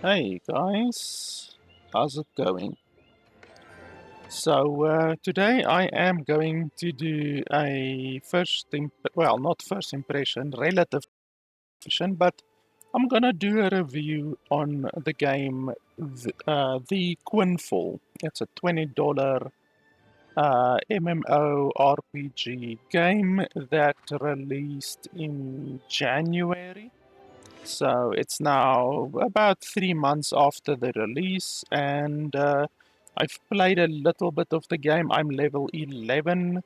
Hey guys, how's it going? So today I am going to do a not first impression, relative impression, but I'm gonna do a review on the game, the Quinfall. It's a $20 MMORPG game that released in January. So it's now about 3 months after the release, and I've played a little bit of the game. I'm level 11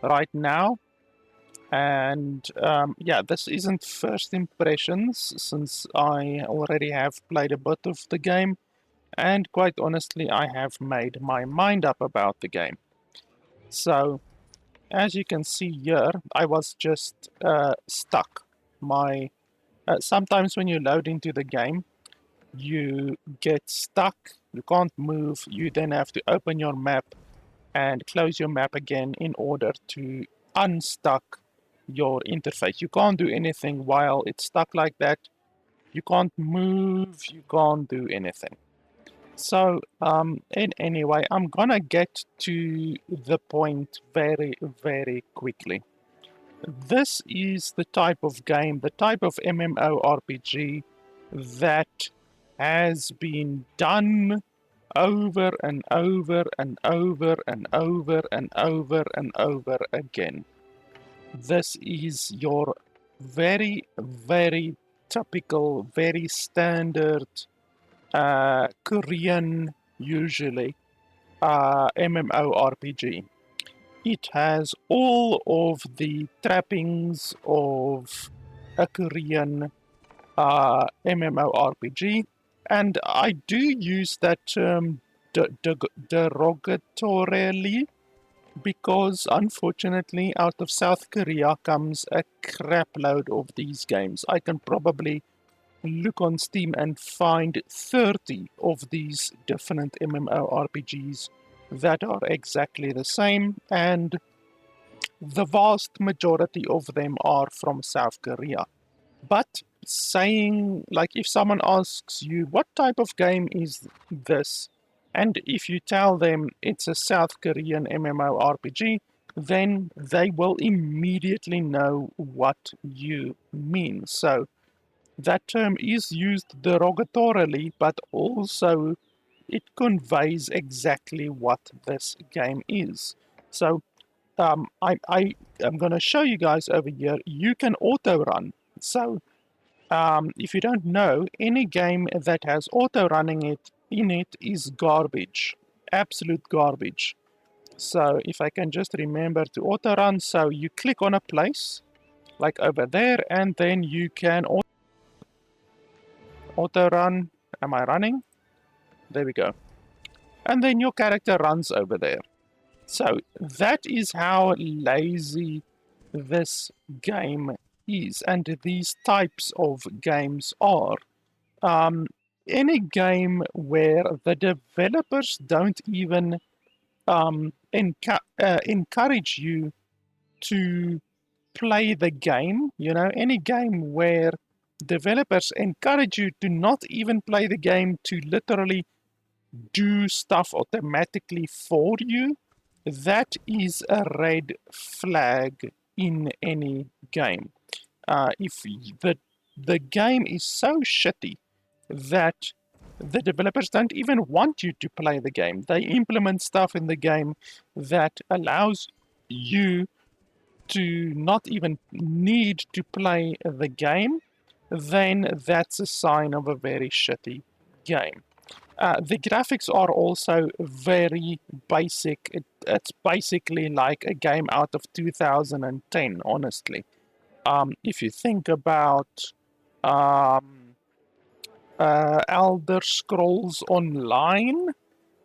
right now, and yeah, this isn't first impressions since I already have played a bit of the game, and quite honestly, I have made my mind up about the game. So, as you can see here, I was just stuck. Sometimes when you load into the game, you get stuck, you can't move, you then have to open your map and close your map again in order to unstuck your interface. You can't do anything while it's stuck like that. You can't move, you can't do anything. So, anyway, I'm gonna get to the point very, very quickly. This is the type of game, the type of MMORPG that has been done over and over and over and over and over and over again. This is your very, very typical, very standard Korean, usually, MMORPG. It has all of the trappings of a Korean MMORPG, and I do use that term derogatorily because unfortunately out of South Korea comes a crapload of these games. I can probably look on Steam and find 30 of these different MMORPGs that are exactly the same, and the vast majority of them are from South Korea. But saying, like, if someone asks you, what type of game is this? And if you tell them it's a South Korean MMORPG, then they will immediately know what you mean. So that term is used derogatorily, but also it conveys exactly what this game is. So I am going to show you guys over here. You can auto run. So if you don't know, any game that has auto running in it is garbage, absolute garbage. So if I can just remember to auto run, so you click on a place like over there, and then you can auto run. Am I running? There we go. And then your character runs over there. So that is how lazy this game is, and these types of games are. Um, any game where the developers don't even encourage you to play the game, any game where developers encourage you to not even play the game, to literally do stuff automatically for you, that is a red flag in any game. If the game is so shitty that the developers don't even want you to play the game, they implement stuff in the game that allows you to not even need to play the game, then that's a sign of a very shitty game. The graphics are also very basic. It's basically like a game out of 2010, honestly. If you think about um, Elder Scrolls Online,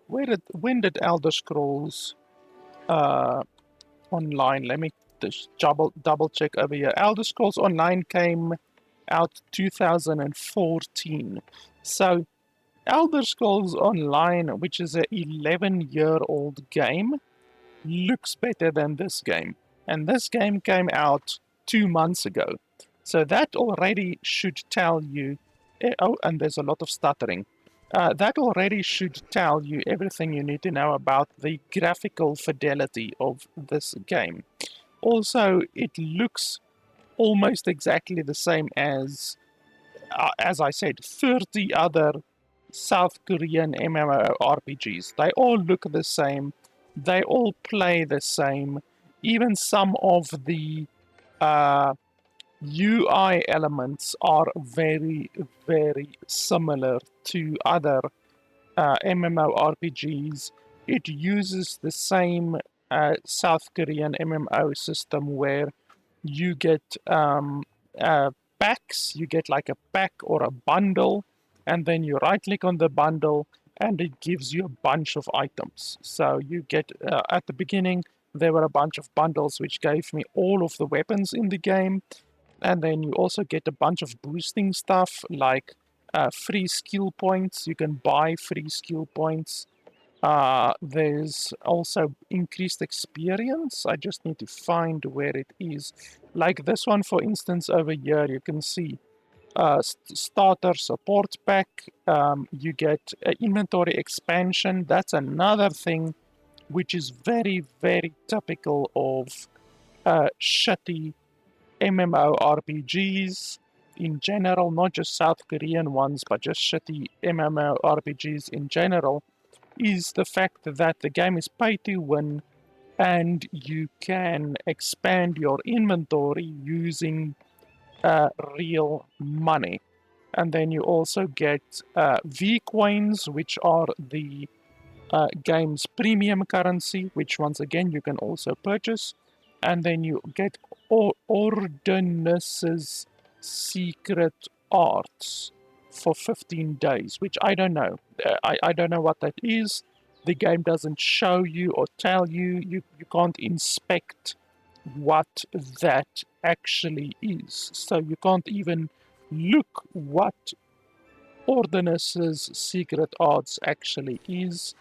when did Elder Scrolls uh, Online? Let me just double check over here. Elder Scrolls Online came out 2014. So Elder Scrolls Online, which is an 11-year-old game, looks better than this game. And this game came out 2 months ago. So that already should tell you oh, and there's a lot of stuttering. That already should tell you everything you need to know about the graphical fidelity of this game. Also, it looks almost exactly the same as I said, 30 other South Korean MMORPGs. They all look the same. They all play the same. Even some of the uh, UI elements are very, very similar to other MMORPGs. It uses the same South Korean MMO system where you get uh, packs, you get like a pack or a bundle, and then you right click on the bundle and it gives you a bunch of items. So you get, at the beginning, there were a bunch of bundles which gave me all of the weapons in the game, and then you also get a bunch of boosting stuff like free skill points. You can buy free skill points. There's also increased experience. I just need to find where it is. Like this one, for instance, over here, you can see starter support pack. You get inventory expansion. That's another thing which is very, very typical of shitty MMORPGs in general, not just South Korean ones, but just shitty MMORPGs in general, is the fact that the game is pay to win and you can expand your inventory using real money. And then you also get V coins, which are the game's premium currency, which once again you can also purchase. And then you get Ordinus's secret arts for 15 days, which I don't know. I don't know what that is. The game doesn't show you or tell you. You can't inspect what that actually is. So you can't even look what Ordinus's secret arts actually is.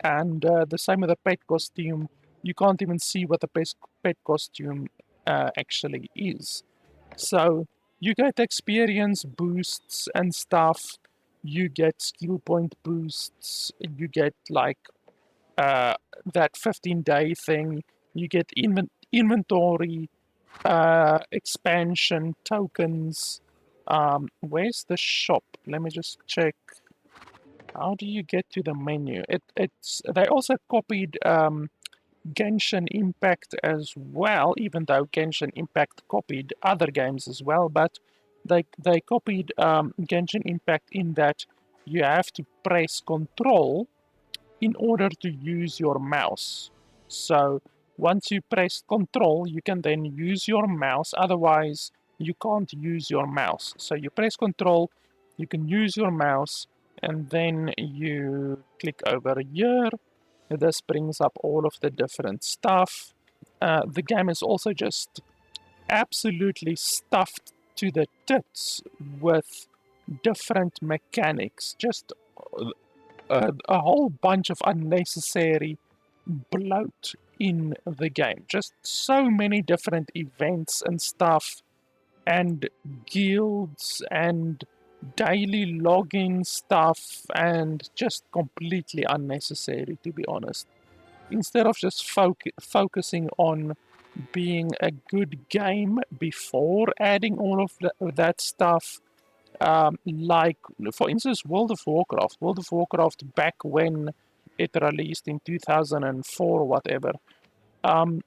And the same with the pet costume. You can't even see what the pet costume actually is. So you get experience boosts and stuff. You get skill point boosts. You get like that 15-day thing. You get inventory expansion tokens. Where's the shop? Let me just check. How do you get to the menu? It's they also copied Genshin Impact as well, even though Genshin Impact copied other games as well, but they copied Genshin Impact in that you have to press Control in order to use your mouse. So once you press Control, you can then use your mouse. Otherwise, you can't use your mouse. So you press Control, you can use your mouse, and then you click over here. This brings up all of the different stuff. The game is also just absolutely stuffed to the tits with different mechanics. Just a whole bunch of unnecessary bloat in the game. Just so many different events and stuff, and guilds and daily login stuff, and just completely unnecessary, to be honest. Instead of just focusing on being a good game before adding all of that stuff, like for instance World of Warcraft back when it released in 2004 or whatever, um,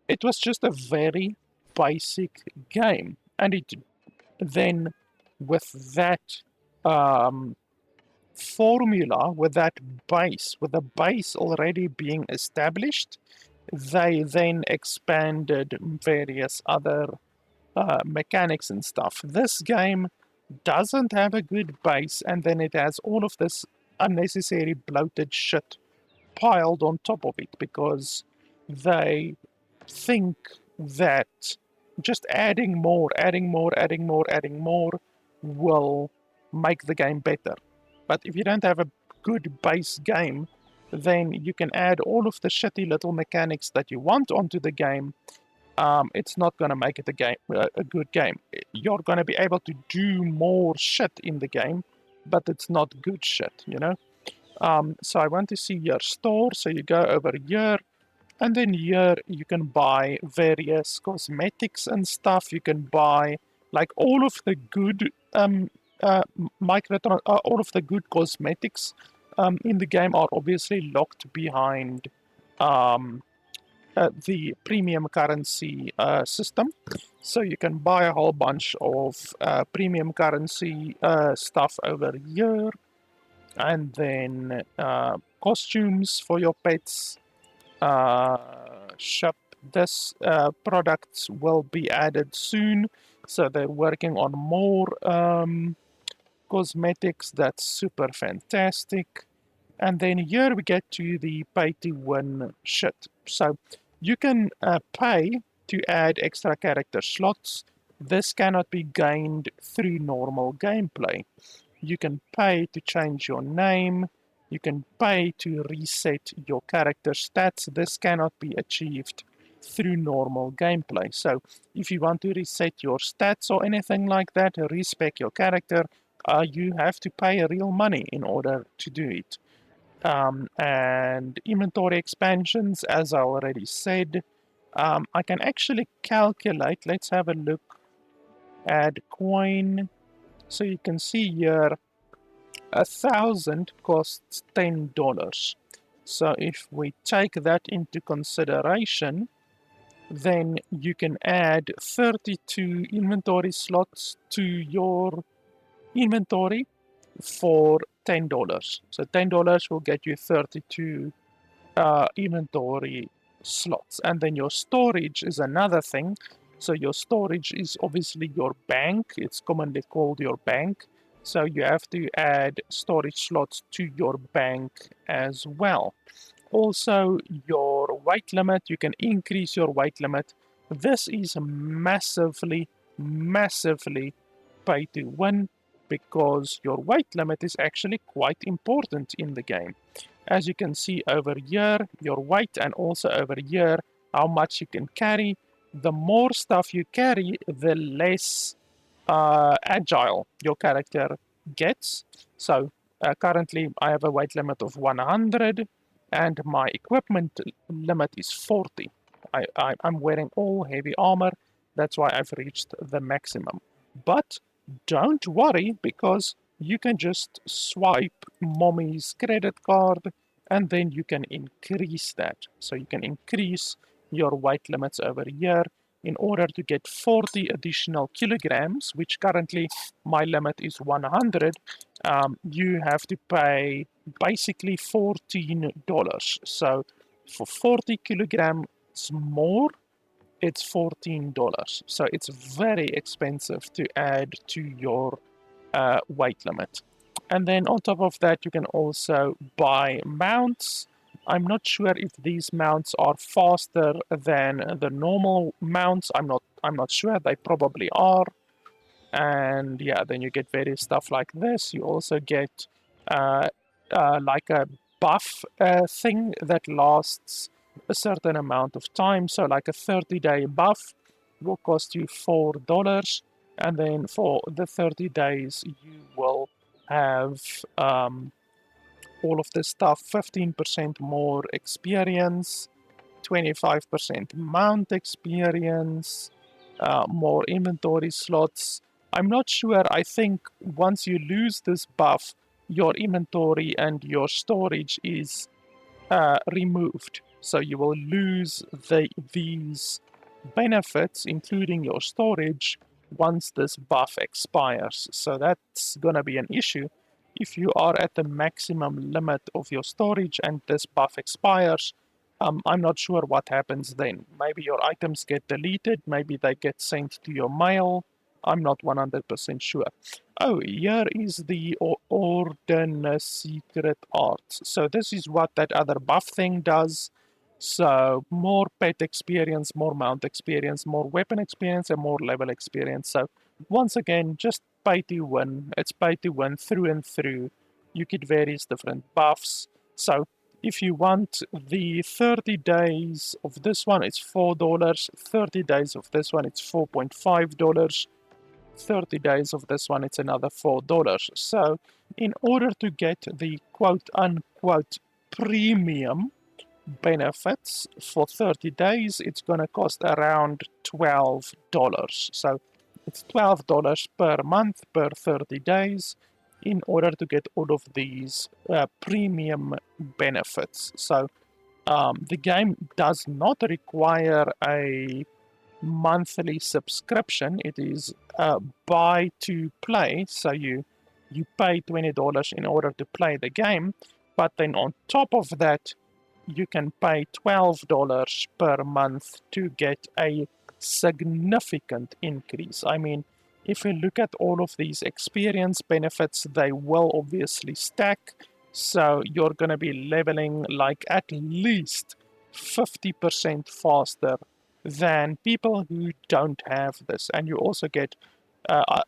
it was just a very basic game, and it then, with that um, formula, with that base, with the base already being established, they then expanded various other mechanics and stuff. This game doesn't have a good base, and then it has all of this unnecessary bloated shit piled on top of it because they think that just adding more, adding more, adding more, adding more will make the game better. But if you don't have a good base game, then you can add all of the shitty little mechanics that you want onto the game, it's not going to make it a good game. You're going to be able to do more shit in the game, but it's not good shit, you know? So I want to see your store. So you go over here, and then here you can buy various cosmetics and stuff. You can buy like all of the good all of the good cosmetics in the game are obviously locked behind um, the premium currency system. So you can buy a whole bunch of premium currency stuff over here, and then costumes for your pets. Shop this products will be added soon, so they're working on more cosmetics. That's super fantastic. And then here we get to the pay to win shit. So you can pay to add extra character slots. This cannot be gained through normal gameplay. You can pay to change your name. You can pay to reset your character stats. This cannot be achieved through normal gameplay. So if you want to reset your stats or anything like that, respec your character, you have to pay real money in order to do it. And inventory expansions, as I already said, I can actually calculate. Let's have a look at coin. So you can see here 1,000 costs $10. So if we take that into consideration, then you can add 32 inventory slots to your inventory for $10. So $10 will get you 32 inventory slots. And then your storage is another thing. So your storage is obviously your bank. It's commonly called your bank. So you have to add storage slots to your bank as well. Also, your weight limit, you can increase your weight limit. This is massively, massively pay to win because your weight limit is actually quite important in the game. As you can see over here, your weight, and also over here, how much you can carry. The more stuff you carry, the less agile your character gets. So currently I have a weight limit of 100 and my equipment limit is 40. I'm wearing all heavy armor. That's why I've reached the maximum. But don't worry, because you can just swipe mommy's credit card and then you can increase that. So you can increase your weight limits over here in order to get 40 additional kilograms, which currently my limit is 100. You have to pay basically $14. So for 40 kilograms more, it's $14. So it's very expensive to add to your weight limit. And then on top of that, you can also buy mounts. I'm not sure if these mounts are faster than the normal mounts. I'm not sure. They probably are. And yeah, then you get various stuff like this. You also get uh, like a buff thing that lasts a certain amount of time. So like a 30-day buff will cost you $4, and then for the 30 days you will have all of this stuff: 15% more experience, 25% mount experience, more inventory slots. I'm not sure. I think once you lose this buff, your inventory and your storage is removed. So you will lose these benefits, including your storage, once this buff expires. So that's going to be an issue. If you are at the maximum limit of your storage and this buff expires, I'm not sure what happens then. Maybe your items get deleted, maybe they get sent to your mail. I'm not 100% sure. Oh, here is the Ordinance Secret Arts. So this is what that other buff thing does. So more pet experience, more mount experience, more weapon experience, and more level experience. So once again, just pay to win. It's pay to win through and through. You get various different buffs. So If you want the 30 days of this one, it's $4. 30 days of this one, it's $4.5. 30 days of this one, it's another $4. So in order to get the quote-unquote premium benefits for 30 days, it's going to cost around $12. So it's $12 per month per 30 days in order to get all of these premium benefits. So the game does not require a monthly subscription. It is buy to play, so you pay $20 in order to play the game, but then on top of that you can pay $12 per month to get a significant increase. I mean, if you look at all of these experience benefits, they will obviously stack, so you're going to be leveling like at least 50% faster than people who don't have this. And you also get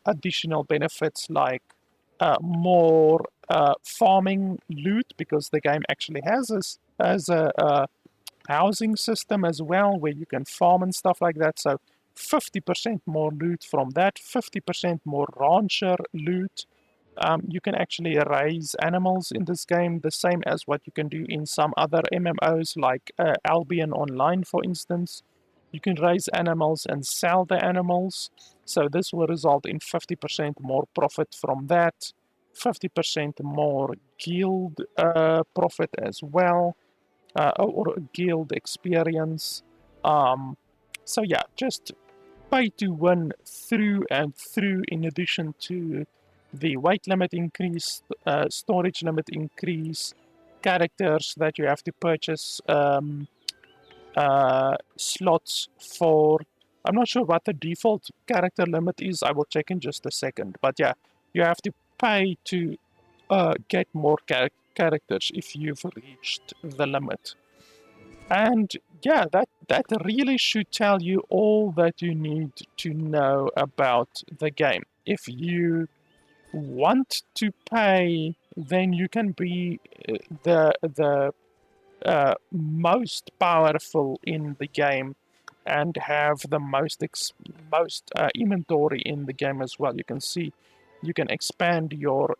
additional benefits like more farming loot, because the game actually has this as a housing system as well where you can farm and stuff like that. So 50% more loot from that, 50% more rancher loot. You can actually raise animals in this game, the same as what you can do in some other MMOs like Albion Online, for instance. You can raise animals and sell the animals, so this will result in 50% more profit from that, 50% more guild profit as well, or guild experience. So yeah, just pay to win through and through, in addition to the weight limit increase, storage limit increase, characters that you have to purchase slots for. I'm not sure what the default character limit is. I will check in just a second. But yeah, you have to pay to get more characters if you've reached the limit. And yeah, that really should tell you all that you need to know about the game. If you want to pay, then you can be the most powerful in the game and have the most inventory in the game as well. You can see you can expand your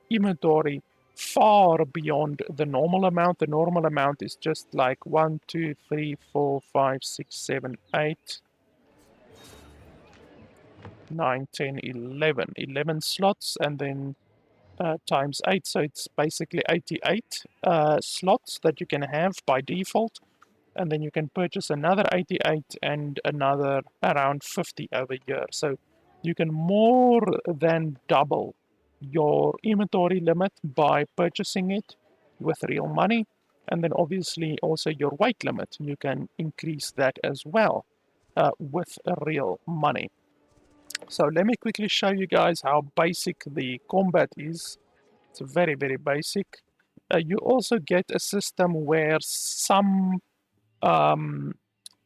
inventory far beyond the normal amount. The normal amount is just like 1, 2, 3, 4, 5, 6, 7, 8, 9, 10, 11. 11 slots, and then times 8, so it's basically 88 slots that you can have by default, and then you can purchase another 88 and another around 50 over here. So you can more than double your inventory limit by purchasing it with real money, and then obviously also your weight limit, you can increase that as well with real money. So let me quickly show you guys how basic the combat is. It's very, very basic. You also get a system where some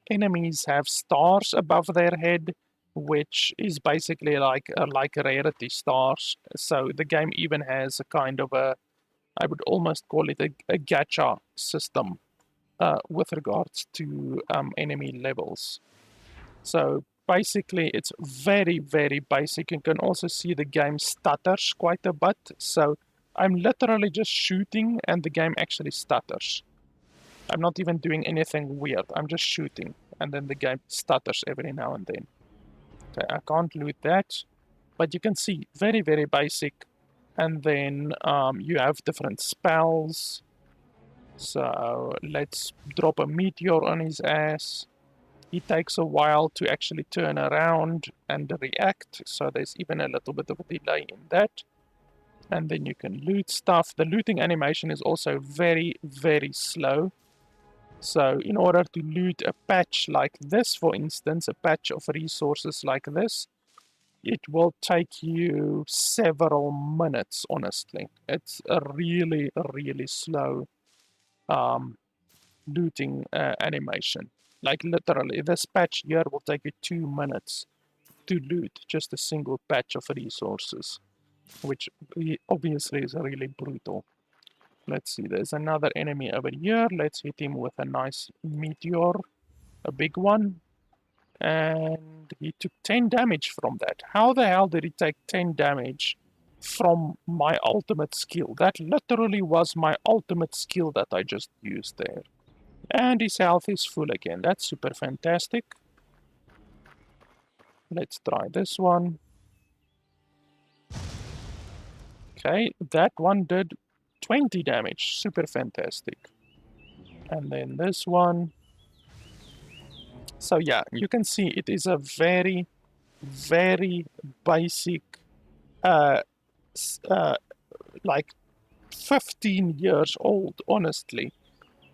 enemies have stars above their head, which is basically like rarity stars. So the game even has a kind of a, I would almost call it a gacha system with regards to enemy levels. So basically it's very, very basic. You can also see the game stutters quite a bit. So I'm literally just shooting and the game actually stutters. I'm not even doing anything weird. I'm just shooting and then the game stutters every now and then. Okay, I can't loot that, but you can see very, very basic. And then you have different spells. So let's drop a meteor on his ass. It takes a while to actually turn around and react, so there's even a little bit of a delay in that. And then you can loot stuff. The looting animation is also very, very slow. So in order to loot a patch like this, for instance, a patch of resources like this, it will take you several minutes, honestly. It's a really, really slow looting animation. Like literally, this patch here will take you 2 minutes to loot just a single patch of resources, which obviously is really brutal. Let's see, there's another enemy over here. Let's hit him with a nice meteor, a big one. And he took 10 damage from that. How the hell did he take 10 damage from my ultimate skill? That literally was my ultimate skill that I just used there. And his health is full again. That's super fantastic. Let's try this one. Okay, that one did 20 damage. Super fantastic. And then this one. So yeah, you can see it is a very, very basic, uh, like 15 years old, honestly.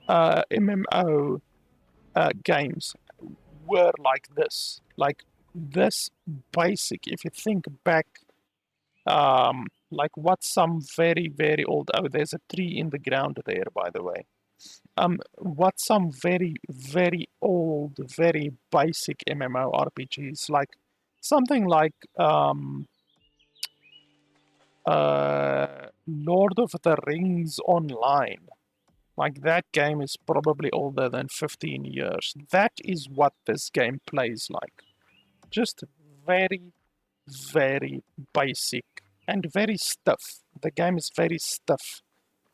MMO games were like this basic. If you think back, like what some very, very old, oh, there's a tree in the ground there, by the way. What some very, very old, very basic MMORPGs, like something like Lord of the Rings Online. Like that game is probably older than 15 years. That is what this game plays like. Just very, very basic and very stiff. The game is very stiff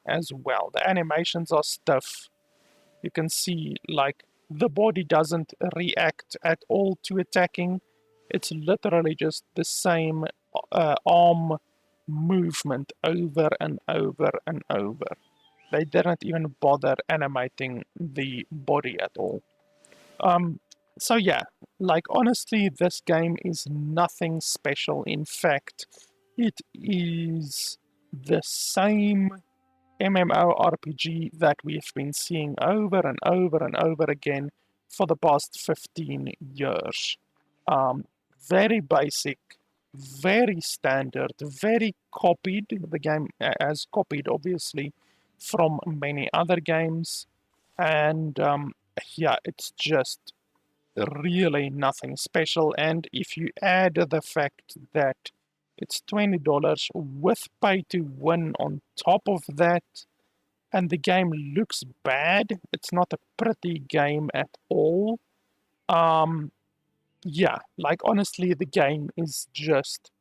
as well. The animations are stiff. You can see like the body doesn't react at all to attacking. It's literally just the same arm movement over and over and over. They didn't even bother animating the body at all. So yeah, like honestly, this game is nothing special. In fact, it is the same MMORPG that we've been seeing over and over and over again for the past 15 years. Um, Very basic, very standard, very copied. The game has copied, obviously, from many other games. And yeah, it's just really nothing special. And if you add the fact that it's $20 with pay to win on top of that, and the game looks bad, it's not a pretty game at all. Um, yeah, like honestly, the game is just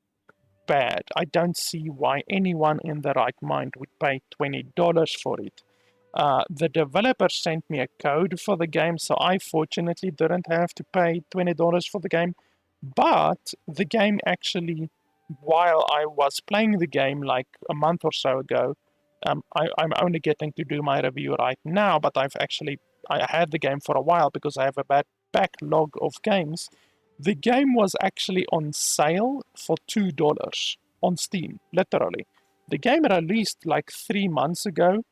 bad. I don't see why anyone in their right mind would pay $20 for it. The developer sent me a code for the game, so I fortunately didn't have to pay $20 for the game. But the game actually, while I was playing the game like a month or so ago, I'm only getting to do my review right now, but I had the game for a while because I have a bad backlog of games. The game was actually on sale for $2 on Steam, literally. The game released like 3 months ago,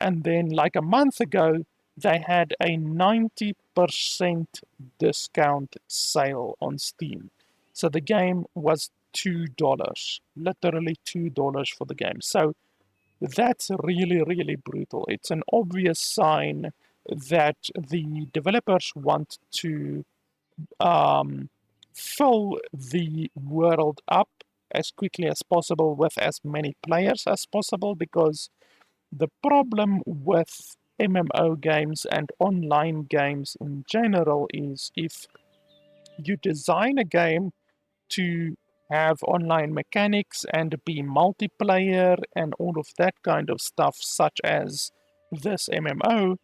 and then like a month ago, they had a 90% discount sale on Steam. So the game was $2, literally $2 for the game. So that's really, really brutal. It's an obvious sign that the developers want to um, fill the world up as quickly as possible with as many players as possible, because the problem with MMO games and online games in general is if you design a game to have online mechanics and be multiplayer and all of that kind of stuff, such as this MMO,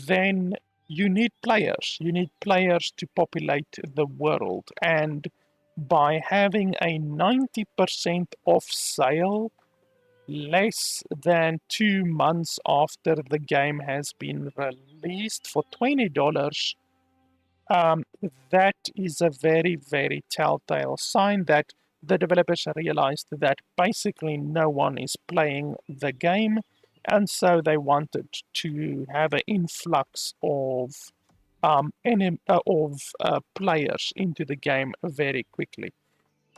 then you need players. You need players to populate the world. And by having a 90% off sale less than 2 months after the game has been released for $20, um, that is a very, very telltale sign that the developers realized that basically no one is playing the game, and so they wanted to have an influx of players into the game very quickly.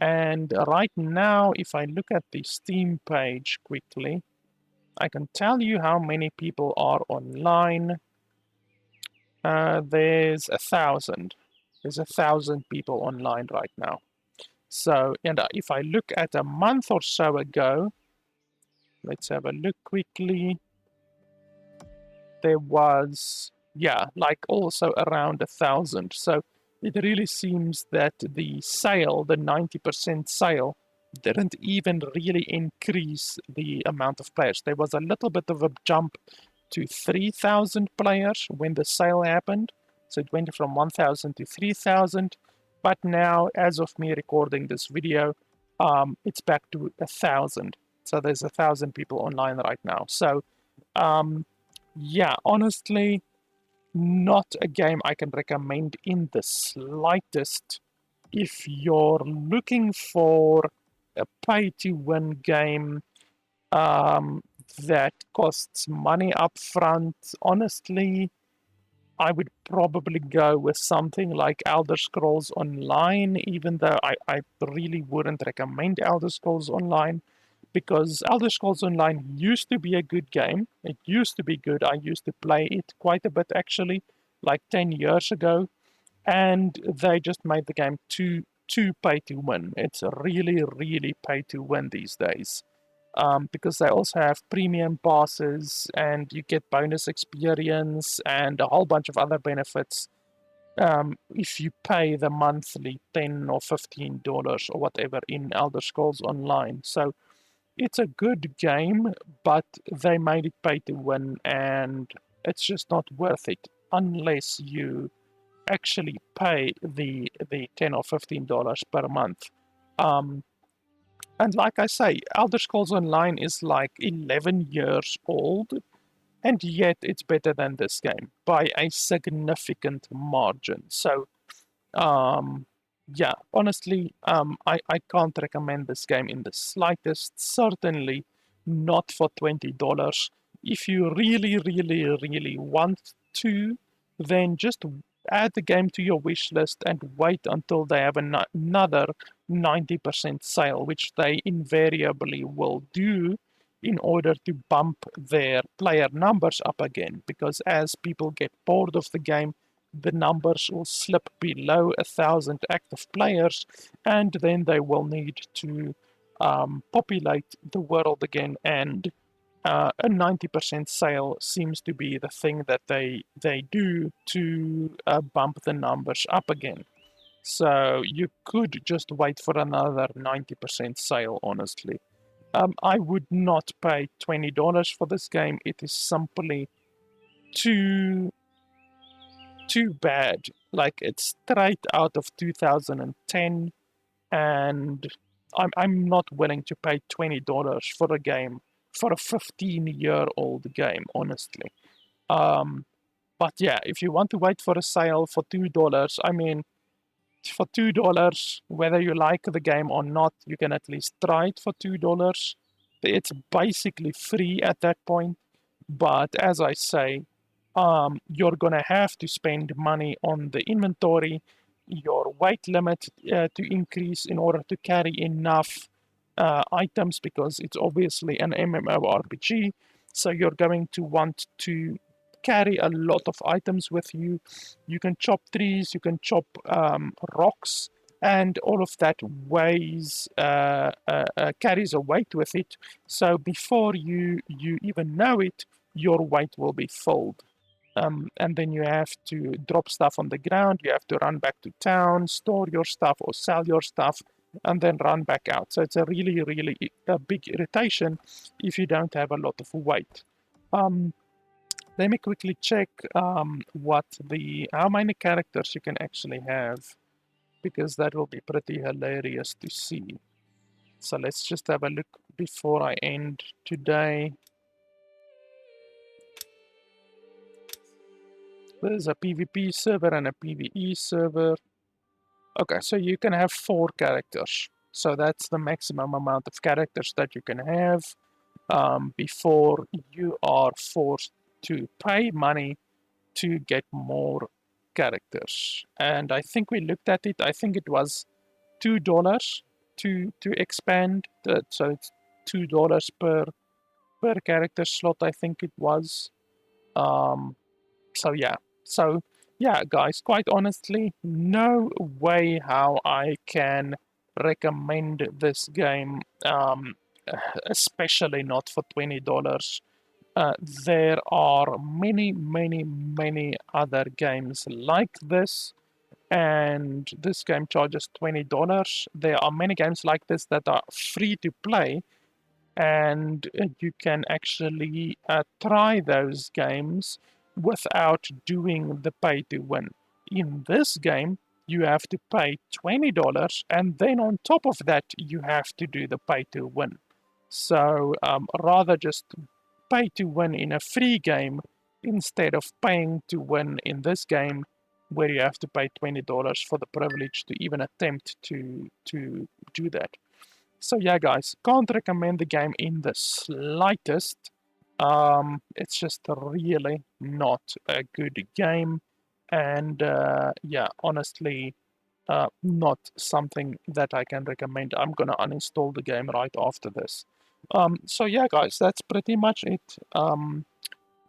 And right now, if I look at the Steam page quickly, I can tell you how many people are online. There's 1,000. There's 1,000 people online right now. So, and if I look at a month or so ago, let's have a look quickly. there was, yeah, like also around 1,000. So it really seems that the sale, the 90% sale, didn't even really increase the amount of players. There was a little bit of a jump to 3,000 players when the sale happened. So it went from 1,000 to 3,000. But now, as of me recording this video, it's back to 1,000. So there's 1,000 people online right now. So, yeah, honestly, not a game I can recommend in the slightest. If you're looking for a pay-to-win game that costs money up front, honestly, I would probably go with something like Elder Scrolls Online, even though I really wouldn't recommend Elder Scrolls Online, because Elder Scrolls Online used to be a good game. It used to be good. I used to play it quite a bit actually, like 10 years ago, and they just made the game too pay to win. It's really, really pay to win these days. Because they also have premium passes and you get bonus experience and a whole bunch of other benefits if you pay the monthly $10 or $15 or whatever in Elder Scrolls Online. So it's a good game, but they made it pay to win, and it's just not worth it unless you actually pay the $10 or $15 per month. Um, and like I say, Elder Scrolls Online is like 11 years old, and yet it's better than this game by a significant margin. So, um, yeah, honestly, I can't recommend this game in the slightest. Certainly not for $20. If you really, really, really want to, then just add the game to your wish list and wait until they have another 90% sale, which they invariably will do in order to bump their player numbers up again. Because as people get bored of the game, the numbers will slip below 1,000 active players, and then they will need to populate the world again. And a 90% sale seems to be the thing that they do to bump the numbers up again. So you could just wait for another 90% sale, honestly. I would not pay $20 for this game. It is simply too too bad. Like it's straight out of 2010, and I'm not willing to pay $20 for a game for a 15-year-old game, honestly. Um, but yeah, if you want to wait for a sale for $2, I mean, for $2, whether you like the game or not, you can at least try it for $2. It's basically free at that point. But as I say, you're gonna have to spend money on the inventory, your weight limit to increase in order to carry enough items, because it's obviously an MMORPG. So you're going to want to carry a lot of items with you. You can chop trees, you can chop rocks, and all of that weighs carries a weight with it. So before you even know it, your weight will be filled. And then you have to drop stuff on the ground, you have to run back to town, store your stuff or sell your stuff, and then run back out. So it's a really, really a big irritation if you don't have a lot of weight. Let me quickly check how many characters you can actually have, because that will be pretty hilarious to see. So let's just have a look before I end today. There's a PvP server and a PvE server. Okay, so you can have 4 characters. So that's the maximum amount of characters that you can have before you are forced to pay money to get more characters. And I think we looked at it. I think it was $2 to expand. So it's $2 per character slot. I think it was. Um, so yeah. So yeah, guys. Quite honestly, no way how I can recommend this game. Especially not for $20. there are many other games like this, and this game charges $20. There are many games like this that are free to play, and you can actually try those games without doing the pay to win. In this game, you have to pay $20, and then on top of that, you have to do the pay to win. So rather just pay to win in a free game instead of paying to win in this game where you have to pay $20 for the privilege to even attempt to do that. So yeah, guys, can't recommend the game in the slightest. It's just really not a good game, and yeah, honestly, not something that I can recommend. I'm gonna uninstall the game right after this. So yeah, guys, that's pretty much it.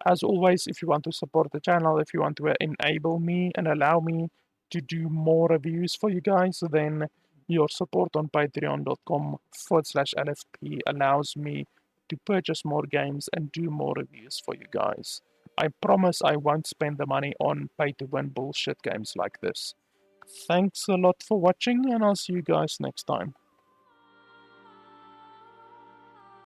As always, if you want to support the channel, if you want to enable me and allow me to do more reviews for you guys, then your support on patreon.com/LFP allows me to purchase more games and do more reviews for you guys. I promise I won't spend the money on pay-to-win bullshit games like this. Thanks a lot for watching, and I'll see you guys next time.